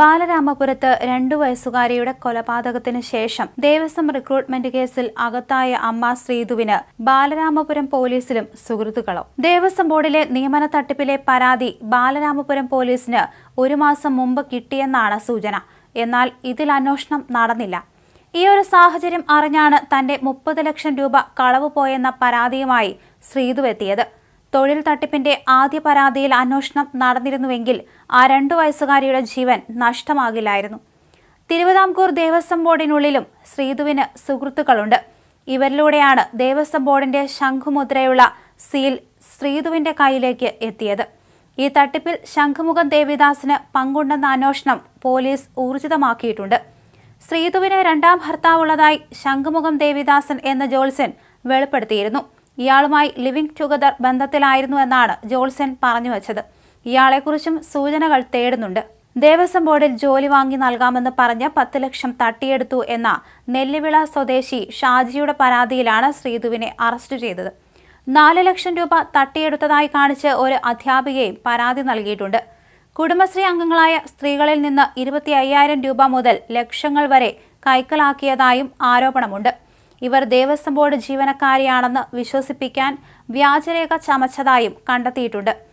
ബാലരാമപുരത്ത് 2 വയസ്സുകാരിയുടെ കൊലപാതകത്തിന് ശേഷം ദേവസ്വം റിക്രൂട്ട്മെന്റ് കേസിൽ അകത്തായ അമ്മ ശ്രീധുവിന് ബാലരാമപുരം പോലീസിലും സുഹൃത്തുക്കളോ. ദേവസ്വം ബോർഡിലെ നിയമന തട്ടിപ്പിലെ പരാതി ബാലരാമപുരം പോലീസിന് 1 മാസം മുമ്പ് കിട്ടിയെന്നാണ് സൂചന. എന്നാൽ ഇതിൽ അന്വേഷണം നടന്നില്ല. ഈ ഒരു സാഹചര്യം അറിഞ്ഞാണ് തന്റെ 30 ലക്ഷം രൂപ കളവ് പോയെന്ന പരാതിയുമായി ശ്രീധു എത്തിയത്. തൊഴിൽ തട്ടിപ്പിന്റെ ആദ്യ പരാതിയിൽ അന്വേഷണം നടന്നിരുന്നുവെങ്കിൽ ആ 2 വയസ്സുകാരിയുടെ ജീവൻ നഷ്ടമാകില്ലായിരുന്നു. തിരുവിതാംകൂർ ദേവസ്വം ബോർഡിനുള്ളിലും ശ്രീധുവിന് സുഹൃത്തുക്കളുണ്ട്. ഇവരിലൂടെയാണ് ദേവസ്വം ബോർഡിന്റെ ശംഖുമുദ്രയുള്ള സീൽ ശ്രീധുവിന്റെ കയ്യിലേക്ക് എത്തിയത്. ഈ തട്ടിപ്പിൽ ശംഖുമുഖം ദേവിദാസിന് പങ്കുണ്ടെന്ന അന്വേഷണം പോലീസ് ഊർജിതമാക്കിയിട്ടുണ്ട്. ശ്രീധുവിന് 2ാം ഭർത്താവുള്ളതായി ശംഖുമുഖം ദേവിദാസൻ എന്ന ജോത്സ്യൻ വെളിപ്പെടുത്തിയിരുന്നു. ഇയാളുമായി ലിവിംഗ് ടുഗദർ ബന്ധത്തിലായിരുന്നു എന്നാണ് ജോത്സ്യൻ പറഞ്ഞു വച്ചത്. ഇയാളെക്കുറിച്ചും സൂചനകൾ തേടുന്നുണ്ട്. ദേവസ്വം ബോർഡിൽ ജോലി വാങ്ങി നൽകാമെന്ന് പറഞ്ഞ് 10 ലക്ഷം തട്ടിയെടുത്തു എന്ന നെല്ലിവിള സ്വദേശി ഷാജിയുടെ പരാതിയിലാണ് ശ്രീധുവിനെ അറസ്റ്റ് ചെയ്തത്. 4 ലക്ഷം രൂപ തട്ടിയെടുത്തതായി കാണിച്ച് ഒരു അധ്യാപികയും പരാതി നൽകിയിട്ടുണ്ട്. കുടുംബശ്രീ അംഗങ്ങളായ സ്ത്രീകളിൽ നിന്ന് 25,000 രൂപ മുതൽ ലക്ഷങ്ങൾ വരെ കൈക്കലാക്കിയതായും ആരോപണമുണ്ട്. ഇവർ ദേവസ്വം ബോർഡ് ജീവനക്കാരിയാണെന്ന് വിശ്വസിപ്പിക്കാൻ വ്യാജരേഖ ചമച്ചതായും കണ്ടെത്തിയിട്ടുണ്ട്.